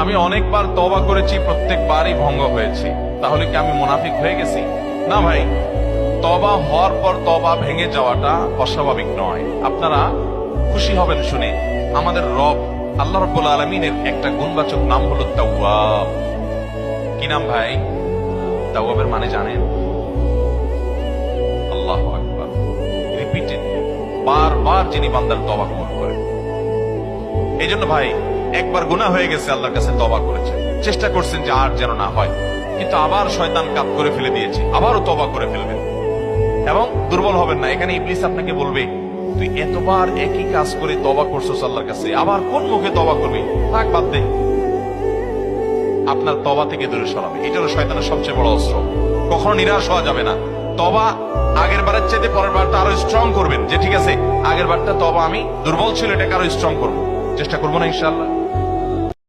আমি অনেকবার তওবা করেছি, প্রত্যেকবারই ভঙ্গ হয়েছি, তাহলে কি আমি মুনাফিক হয়ে গেছি? না ভাই, তওবা হওয়ার পর তওবা ভেঙে যাওয়াটা অস্বাভাবিক নয়। আপনারা খুশি হবেন শুনে, আমাদের রব আল্লাহ রাব্বুল আলামিনের একটা গুণবাচক নাম হলো তাওয়াব। কি নাম ভাই? তাওয়াবের মানে জানেন? আল্লাহু আকবার। রিপিটেড, বারবার যিনি বান্দার তওবা কবুল করেন। এই জন্য ভাই, একবার গুনাহ হয়ে গেছে, আল্লাহর কাছে তওবা করেছেন, চেষ্টা করছেন যে আর যেন না হয়, কিন্তু আবার শয়তান কাত করে ফেলে দিয়েছে, আবারও তওবা করে ফেলবেন এবং দুর্বল হবেন না। এখানে ইবলিস আপনাকে বলবে, তুই এতবার একই কাজ করে তওবা করছস আল্লাহর কাছে, আবার কোন মুখে তওবা করবি? থাক, বাদ দে। আপনার তওবা থেকে দূরে সরাবে। এটা হলো শয়তানের সবচেয়ে বড় অস্ত্র। কখনো নিরাশ হওয়া যাবে না। তওবা আগের বারের চাইতে পরের বারটা আরো স্ট্রং করবেন, যে ঠিক আছে আগের বারটা তওবা আমি দুর্বল ছিল, এটাকে আরো স্ট্রং করবো, চেষ্টা করবো না ইনশাআল্লাহ।